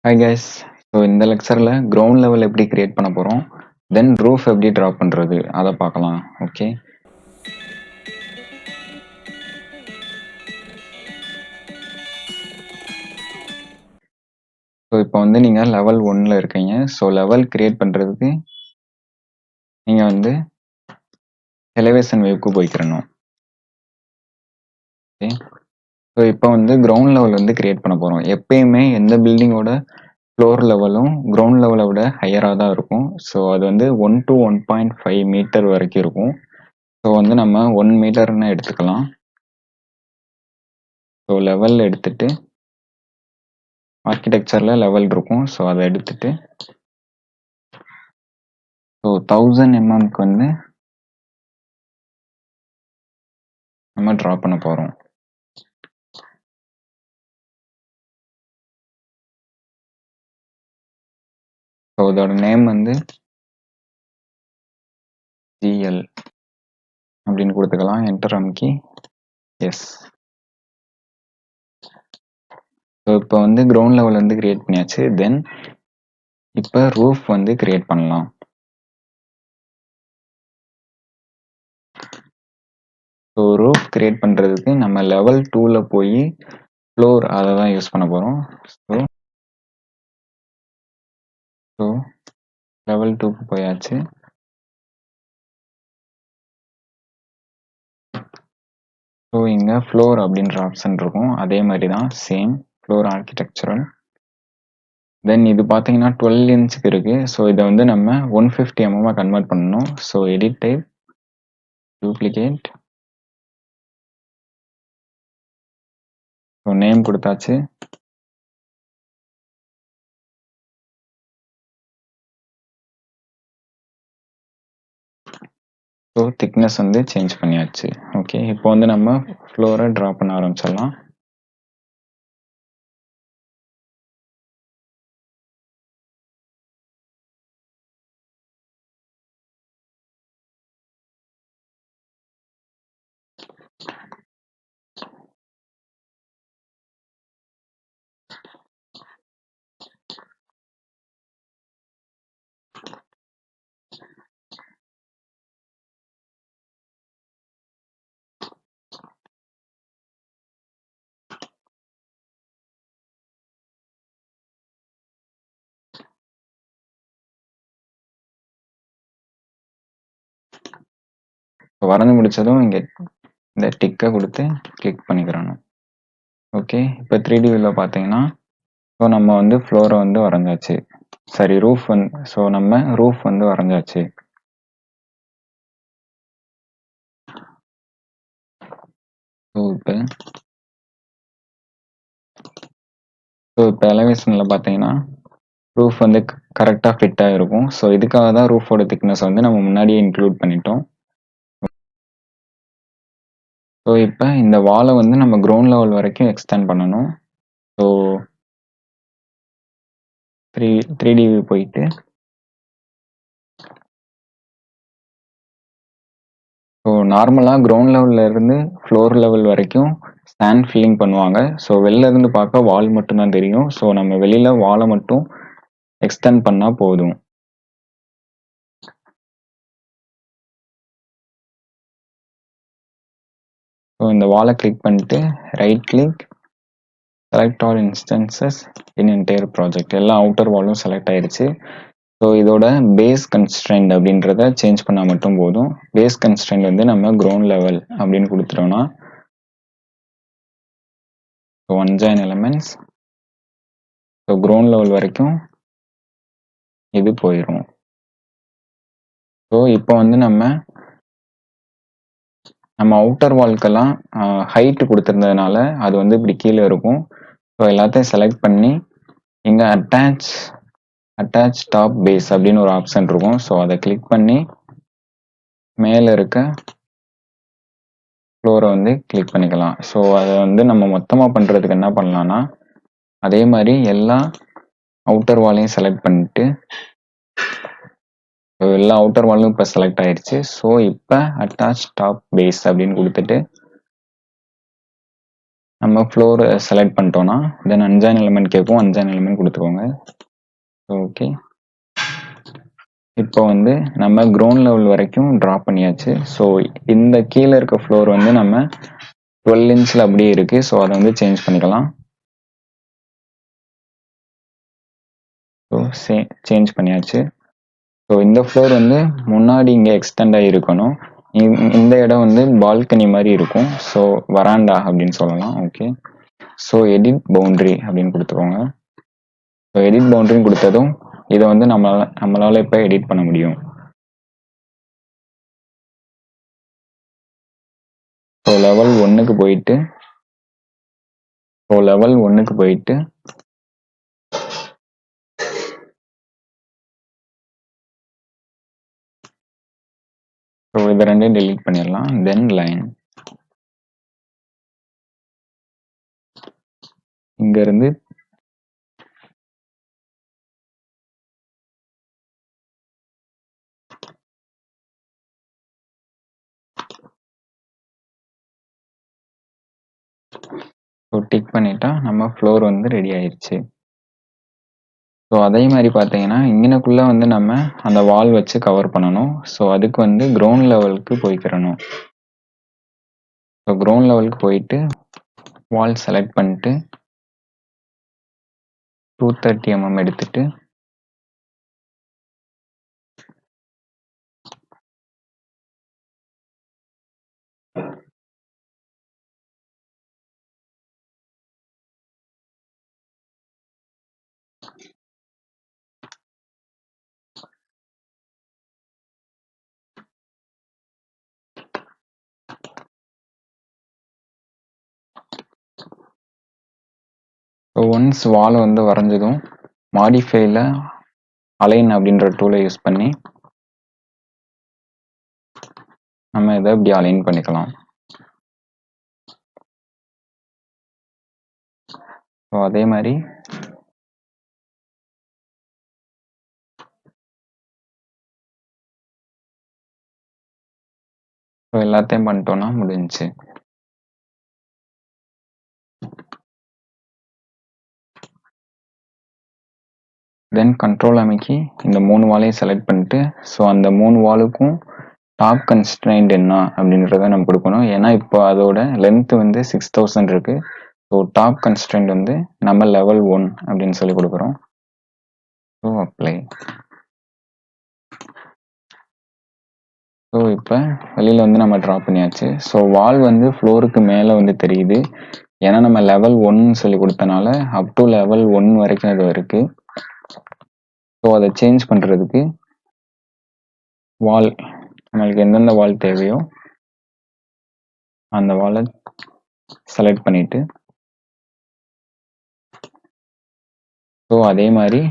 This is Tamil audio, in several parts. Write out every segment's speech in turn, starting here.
Hi guys. ஸோ இந்த லெக்சரில் கிரவுண்ட் லெவல் எப்படி கிரியேட் பண்ண போகிறோம், தென் ரூஃப் எப்படி ட்ரா பண்ணுறது அதை பார்க்கலாம். ஓகே, ஸோ இப்போ வந்து நீங்கள் லெவல் 1ல் இருக்கீங்க. ஸோ லெவல் கிரியேட் பண்ணுறதுக்கு நீங்கள் வந்து எலிவேஷன் வியூக்கு போய்க்கிறணும். ஓகே, ஸோ இப்போ வந்து கிரவுண்ட் லெவல் வந்து கிரியேட் பண்ண போகிறோம். எப்பயுமே எந்த பில்டிங்கோட ஃப்ளோர் லெவலும் கிரவுண்ட் லெவலை விட ஹையராக தான் இருக்கும். ஸோ அது வந்து 1 to 1.5 மீட்டர் வரைக்கும் இருக்கும். ஸோ வந்து நம்ம 1 மீட்டர்னு எடுத்துக்கலாம். ஸோ லெவல் எடுத்துட்டு ஆர்கிடெக்சரில் லெவல் இருக்கும். ஸோ அதை எடுத்துட்டு ஸோ 1000 mm வந்து நம்ம ட்ரா பண்ண போகிறோம். ஸோ இதோட நேம் வந்து ஜிஎல் அப்படின்னு கொடுத்துக்கலாம். என்டர் அமுக்கி எஸ். ஸோ இப்போ வந்து கிரவுண்ட் லெவல் வந்து கிரியேட் பண்ணியாச்சு. தென் இப்போ ரூஃப் வந்து கிரியேட் பண்ணலாம். ஸோ ரூஃப் கிரியேட் பண்ணுறதுக்கு நம்ம லெவல் 2ல் போய் ஃப்ளோர் அதை தான் யூஸ் பண்ண போகிறோம். ஸோ லெவல் 2க்கு போயாச்சு. ஸோ இங்கே ஃப்ளோர் அப்படின்ற ஆப்ஷன் இருக்கும். அதே மாதிரி தான் சேம் ஃப்ளோர் ஆர்கிடெக்சரல். தென் இது பார்த்தீங்கன்னா 12 இன்ச்சுக்கு இருக்குது. ஸோ இதை வந்து நம்ம 150 mm கன்வெர்ட் பண்ணணும். So edit type, duplicate, so name கொடுத்தாச்சு. ஸோ திக்னஸ் வந்து சேஞ்ச் பண்ணியாச்சு. ஓகே, இப்போ வந்து நம்ம ஃப்ளோரை ட்ரா பண்ண ஆரம்பிச்சிடலாம். வரைஞ்சி முடிச்சதும் இங்கே இந்த டிக்கை கொடுத்து கிளிக் பண்ணிக்கிறோம். ஓகே, இப்போ 3D வியூவில் பார்த்தீங்கன்னா ஸோ நம்ம வந்து ஃப்ளோரை வந்து வரைஞ்சாச்சு. சரி, ரூஃப் வந்து ஸோ நம்ம ரூஃப் வந்து வரைஞ்சாச்சு. ஸோ இப்போ எலிவேஷனில் பார்த்தீங்கன்னா ரூஃப் வந்து கரெக்டாக ஃபிட்டாக இருக்கும். ஸோ இதுக்காக தான் ரூஃபோட திக்னஸ் வந்து நம்ம முன்னாடியே இன்க்ளூட் பண்ணிட்டோம். ஸோ இப்போ இந்த வாலை வந்து நம்ம கிரவுண்ட் லெவல் வரைக்கும் எக்ஸ்டெண்ட் பண்ணணும். ஸோ 3D வியூ போயிட்டு ஸோ நார்மலாக கிரவுண்ட் லெவலில் இருந்து ஃப்ளோர் லெவல் வரைக்கும் ஸ்டாண்ட் ஃபில்லிங் பண்ணுவாங்க. ஸோ வெளில இருந்து பார்க்க வால் மட்டும்தான் தெரியும். ஸோ நம்ம வெளியில் வாலை மட்டும் எக்ஸ்டெண்ட் பண்ணால் போதும். ஸோ இந்த வாலை கிளிக் பண்ணிட்டு right click, select all instances இன் என்டையர் ப்ராஜெக்ட். எல்லா அவுட்டர் வாலும் செலக்ட் ஆயிடுச்சு. ஸோ இதோட பேஸ் கன்ஸ்ட்ரெயின்ட் அப்படின்றத சேஞ்ச் பண்ணால் மட்டும் போதும். பேஸ் கன்ஸ்ட்ரெயின்ட் வந்து நம்ம கிரவுண்ட் லெவல் அப்படின்னு கொடுத்துட்டோம்னா one join elements so ground level வரைக்கும் இது போயிடும். ஸோ இப்போ வந்து நம்ம அவுட்டர் வால்க்கெல்லாம் ஹைட்டு கொடுத்துருந்ததுனால அது வந்து இப்படி கீழே இருக்கும். ஸோ எல்லாத்தையும் செலக்ட் பண்ணி இங்கே அட்டாச் டாப் பேஸ் அப்படின்னு ஒரு ஆப்ஷன் இருக்கும். ஸோ அதை கிளிக் பண்ணி மேலே இருக்க ஃப்ளோரை வந்து கிளிக் பண்ணிக்கலாம். ஸோ அதை வந்து நம்ம மொத்தமாக பண்ணுறதுக்கு என்ன பண்ணலான்னா அதே மாதிரி எல்லா அவுட்டர் வாலையும் செலக்ட் பண்ணிட்டு எல்லா அவுட்டர் வாலும் இப்போ செலக்ட் ஆயிடுச்சு. ஸோ இப்போ அட்டாச் டாப் பேஸ் அப்படின்னு கொடுத்துட்டு நம்ம ஃப்ளோர் செலக்ட் பண்ணிட்டோம்னா தென் அன்ஜாயின் எலிமெண்ட் கேட்கும், அன்ஜாயின் எலிமெண்ட் கொடுத்துக்கோங்க. ஓகே, இப்போ வந்து நம்ம கிரவுண்ட் லெவல் வரைக்கும் ட்ரா பண்ணியாச்சு. ஸோ இந்த கீழே இருக்க ஃப்ளோர் வந்து நம்ம 12 இன்ச்சில் அப்படியே இருக்கு. ஸோ அதை வந்து சேஞ்ச் பண்ணிக்கலாம். ஸோ சேஞ்ச் பண்ணியாச்சு. ஸோ இந்த ஃப்ளோர் வந்து முன்னாடி இங்கே எக்ஸ்டெண்ட் ஆகி இருக்கணும். இந்த இடம் வந்து பால்கனி மாதிரி இருக்கும். ஸோ வராண்டா அப்படின்னு சொல்லலாம். ஓகே, ஸோ எடிட் பவுண்டரி அப்படின்னு கொடுத்துக்கோங்க. ஸோ எடிட் பவுண்டரின்னு கொடுத்ததும் இதை வந்து நம்மளால இப்போ எடிட் பண்ண முடியும். ஸோ லெவல் 1க்கு போயிட்டு ஸோ இதை ரெண்டையும் டெலீட் பண்ணிடலாம். தென் லைன் இங்கிருந்து டிக் பண்ணிட்டா நம்ம ஃப்ளோர் வந்து ரெடி ஆயிடுச்சு. ஸோ அதே மாதிரி பார்த்தீங்கன்னா இங்கனக்குள்ளே வந்து நம்ம அந்த வால் வச்சு கவர் பண்ணணும். ஸோ அதுக்கு வந்து கிரவுண்ட் லெவலுக்கு போய்க்கிறணும். ஸோ கிரவுண்ட் லெவலுக்கு போயிட்டு வால் செலக்ட் பண்ணிட்டு 230 mm எடுத்துட்டு ஒன்ஸ் வால் வந்து வரைஞ்சதும் மாடிஃபைல அலைன் அப்படின்ற டூலை யூஸ் பண்ணி நம்ம இதை இப்படி அலைன் பண்ணிக்கலாம். ஸோ அதே மாதிரி எல்லாத்தையும் பண்ணிட்டோம்னா முடிஞ்சுச்சு. தென் கண்ட்ரோல் அமைக்கி இந்த 3 வாலையும் செலக்ட் பண்ணிட்டு ஸோ அந்த 3 வாலுக்கும் டாப் கன்ஸ்ட்ரெயின்ட் என்ன அப்படின்றத நம்ம கொடுக்கணும். ஏன்னா இப்போ அதோட லென்த் வந்து 6000 இருக்கு. ஸோ டாப் கன்ஸ்ட்ரெயின்ட் வந்து நம்ம லெவல் 1 அப்படின்னு சொல்லி கொடுக்குறோம். So apply. ஸோ இப்போ வெளியில் வந்து நம்ம ட்ரா பண்ணியாச்சு. ஸோ வால் வந்து ஃப்ளோருக்கு மேலே வந்து தெரியுது. ஏன்னா நம்ம லெவல் 1 சொல்லி கொடுத்தனால அப் டு லெவல் 1 வரைக்கும் அது இருக்கு. ஸோ அதை சேஞ்ச் பண்ணுறதுக்கு வால் நம்மளுக்கு எந்தெந்த வால் தேவையோ அந்த வாலை செலக்ட் பண்ணிட்டு ஸோ அதே மாதிரி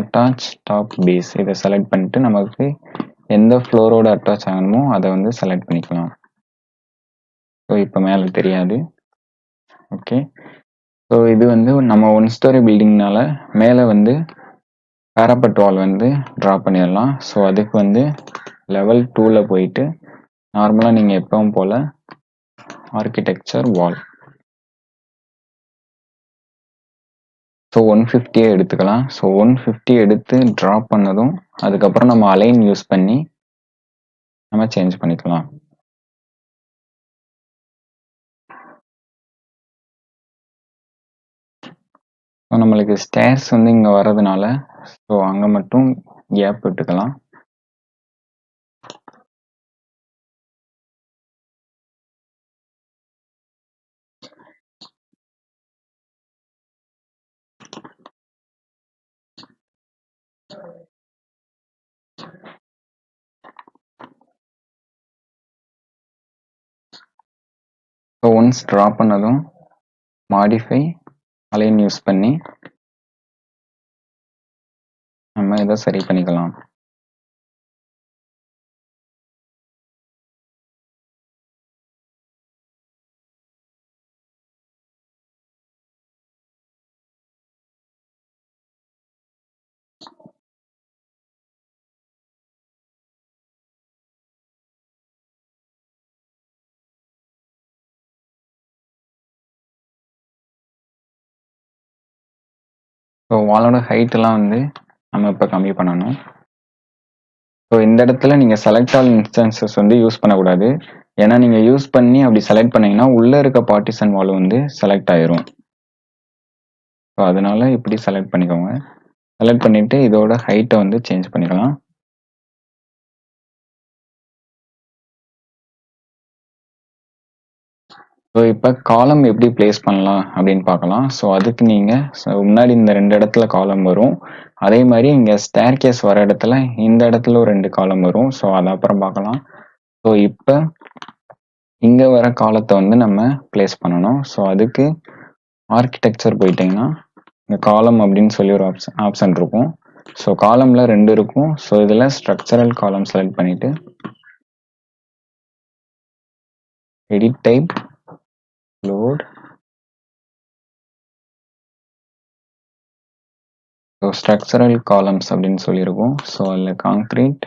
அட்டாச் டாப் பேஸ் இதை செலக்ட் பண்ணிட்டு நமக்கு எந்த ஃப்ளோரோட அட்டாச் ஆகணுமோ அதை வந்து செலக்ட் பண்ணிக்கலாம். ஸோ இப்போ மேலே தெரியாது. ஓகே, ஸோ இது வந்து நம்ம 1 ஸ்டோரி பில்டிங்னால மேலே வந்து பேராபெட் வால் வந்து ட்ரா பண்ணிடலாம். ஸோ அதுக்கு வந்து லெவல் 2ல் போயிட்டு நார்மலாக நீங்கள் எப்பவும் போல் ஆர்கிடெக்சர் வால் ஸோ 150 எடுத்துக்கலாம். ஸோ 150 எடுத்து ட்ரா பண்ணதும் அதுக்கப்புறம் நம்ம அலைன் யூஸ் பண்ணி நம்ம சேஞ்ச் பண்ணிக்கலாம். ஸோ நம்மளுக்கு ஸ்டேர்ஸ் வந்து இங்கே வர்றதுனால ஸோ அங்கே மட்டும் கேப் விட்டுக்கலாம். ஸோ ஒன்ஸ் ட்ரா பண்ணதும் மாடிஃபை அலைன் யூஸ் பண்ணி நம்ம இதை சரி பண்ணிக்கலாம். ஸோ வாலோட ஹைட்டெல்லாம் வந்து நம்ம இப்போ கம்மி பண்ணணும். ஸோ இந்த இடத்துல நீங்கள் செலக்ட் ஆல் இன்ஸ்டன்சஸ் வந்து யூஸ் பண்ணக்கூடாது. ஏன்னா நீங்கள் யூஸ் பண்ணி அப்படி செலக்ட் பண்ணீங்கன்னா உள்ளே இருக்க பார்ட்டிஷன் வால் வந்து செலக்ட் ஆயிரும். ஸோ அதனால இப்படி செலக்ட் பண்ணிக்கோங்க. செலக்ட் பண்ணிவிட்டு இதோட ஹைட்டை வந்து சேஞ்ச் பண்ணிக்கலாம். ஸோ இப்போ காலம் எப்படி பிளேஸ் பண்ணலாம் அப்படின்னு பார்க்கலாம். ஸோ அதுக்கு நீங்கள் முன்னாடி இந்த 2 இடத்துல காலம் வரும். அதே மாதிரி இங்கே ஸ்டேர்கேஸ் வர இடத்துல இந்த இடத்துல ஒரு 2 காலம் வரும். ஸோ அதை அப்புறம் பார்க்கலாம். ஸோ இப்போ இங்கே வர காலத்தை வந்து நம்ம பிளேஸ் பண்ணணும். ஸோ அதுக்கு ஆர்கிடெக்சர் போயிட்டிங்கன்னா இந்த காலம் அப்படின்னு சொல்லி ஒரு ஆப்ஷன் இருக்கும். ஸோ காலமில் 2 இருக்கும். ஸோ இதில் ஸ்ட்ரக்சரல் காலம் செலக்ட் பண்ணிவிட்டு edit type load. So structural columns அப்படின்னு சொல்லியிருக்கும். ஸோ அதில் காங்க்ரீட்,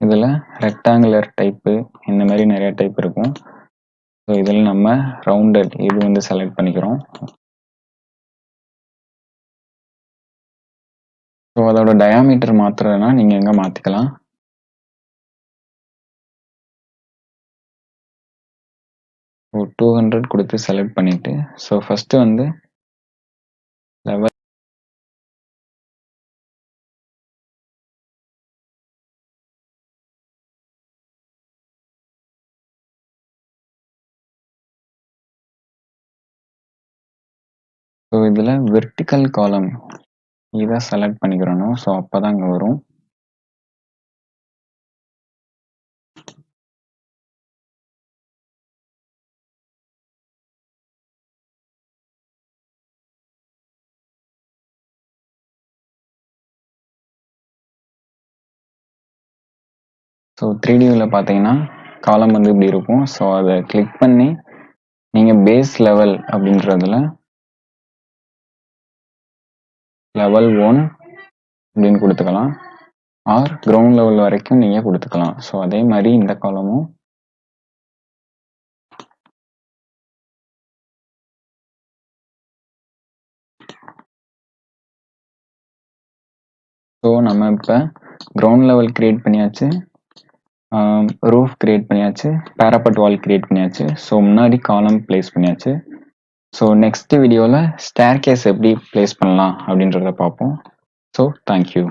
இதில் ரெக்டாங்குலர் டைப்பு, இந்த மாதிரி நிறைய டைப் இருக்கும். ஸோ இதில் நம்ம ரவுண்டட் இது வந்து செலக்ட் பண்ணிக்கிறோம். ஸோ அதோட டயாமீட்டர் மாற்றுறதுனா நீங்கள் எங்கே மாற்றிக்கலாம். ஸோ 200 கொடுத்து செலக்ட் பண்ணிவிட்டு ஸோ ஃபஸ்ட்டு வந்து லெவல் ஸோ இதில் வெர்டிக்கல் காலம் இதை செலக்ட் பண்ணிக்கிறணும். ஸோ அப்போ தான் இங்கே வரும். ஸோ 3D வியூவில் பார்த்தீங்கன்னா காலம் வந்து இப்படி இருக்கும். ஸோ அதை கிளிக் பண்ணி நீங்கள் பேஸ் லெவல் அப்படின்றதுல லெவல் 1 அப்படின்னு கொடுத்துக்கலாம். ஆர் கிரவுண்ட் லெவல் வரைக்கும் நீங்கள் கொடுத்துக்கலாம். ஸோ அதே மாதிரி இந்த காலமும் ஸோ நம்ம இப்போ கிரவுண்ட் லெவல் கிரியேட் பண்ணியாச்சு, ரூஃப் கிரியேட் பண்ணியாச்சு, பேராபெட் வால் கிரியேட் பண்ணியாச்சு. ஸோ முன்னாடி காலம் பிளேஸ் பண்ணியாச்சு. ஸோ நெக்ஸ்ட் வீடியோவில் ஸ்டேர்கேஸ் எப்படி பிளேஸ் பண்ணலாம் அப்படின்றத பார்ப்போம். So thank you.